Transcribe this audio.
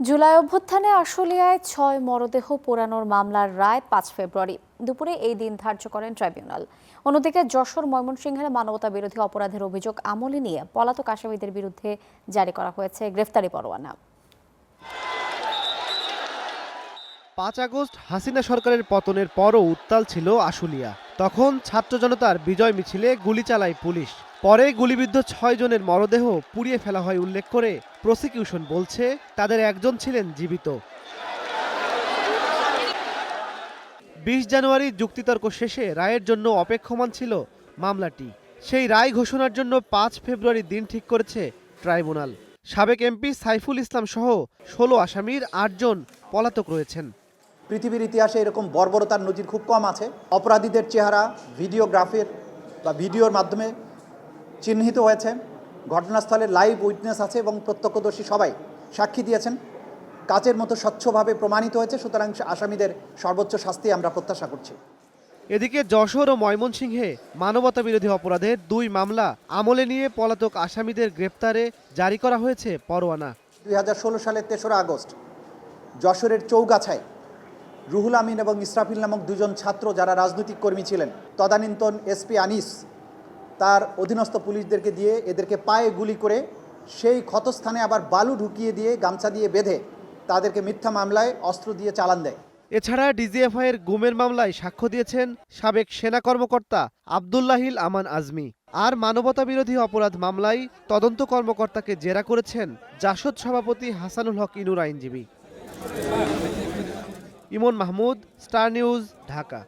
জুলাই অভ্যুত্থানে আশুলিয়ায় ৬ মরদেহ পোড়ানোর মামলার রায় ৫ ফেব্রুয়ারি দুপুরে এই দিন ধার্য করেন ট্রাইব্যুনাল। অন্যদিকে যশোর ময়মনসিংহের মানবতা বিরোধী অপরাধের অভিযোগ আমলে নিয়ে পলাতক আসামিদের বিরুদ্ধে জারি করা হয়েছে গ্রেফতারি পরোয়ানা। ৫ আগস্ট হাসিনা সরকারের পতনের পরও উত্তাল ছিল আশুলিয়া। তখন ছাত্র জনতার বিজয় মিছিলে গুলি চালায় পুলিশ। পরে গুলিবিদ্ধ ৬ জনের মরদেহ পুড়িয়ে ফেলা হয় উল্লেখ করে প্রসিকিউশন বলছে তাদের একজন ছিলেন জীবিত। ২০ জানুয়ারি যুক্তিতর্ক শেষে রায়ের জন্য অপেক্ষমান ছিল মামলাটি। সেই রায় ঘোষণার জন্য ৫ ফেব্রুয়ারি দিন ঠিক করেছে ট্রাইব্যুনাল। সাবেক এমপি সাইফুল ইসলাম সহ ১৬ আসামির ৮ জন পলাতক রয়েছেন। পৃথিবীর ইতিহাসে এরকম বর্বরতার নজির খুব কম আছে। অপরাধীদের চেহারা ভিডিওগ্রাফির বা ভিডিওর মাধ্যমে চিহ্নিত হয়েছে। ঘটনাস্থলে লাইভ উইটনেস আছে এবং প্রত্যক্ষদর্শী সবাই সাক্ষী দিয়েছেন। কাচের মতো স্বচ্ছভাবে প্রমাণিত হয়েছে। সুতরাং আসামিদের সর্বোচ্চ শাস্তি আমরা প্রত্যাশা করছি। এদিকে যশোর ও ময়মনসিংহে মানবতা বিরোধী অপরাধের ২ মামলা আমলে নিয়ে পলাতক আসামিদের গ্রেপ্তারে জারি করা হয়েছে পরোয়ানা। ২০১৬ সালের ৩রা আগস্ট যশোরের চৌগাছায় রুহুল আমিন এবং ইসরাফিল নামক দুজন ছাত্র যারা রাজনৈতিক কর্মী ছিলেন, তদানীন্তন এসপি আনিস তার অধীনস্থ পুলিশদেরকে দিয়ে এদেরকে পায়ে গুলি করে সেই ক্ষতস্থানে আবার বালু ঢুকিয়ে দিয়ে গামছা দিয়ে বেঁধে তাদেরকে মিথ্যা মামলায় অস্ত্র দিয়ে চালান দেয়। এছাড়া ডিজিএফআইয়ের গুমের মামলায় সাক্ষ্য দিয়েছেন সাবেক সেনা কর্মকর্তা আবদুল্লাহিল আমান আজমি। আর মানবতা বিরোধী অপরাধ মামলায় তদন্ত কর্মকর্তাকে জেরা করেছেন জাসদ সভাপতি হাসানুল হক ইনুর আইনজীবী। ইমন মাহমুদ, স্টার নিউজ, ঢাকা।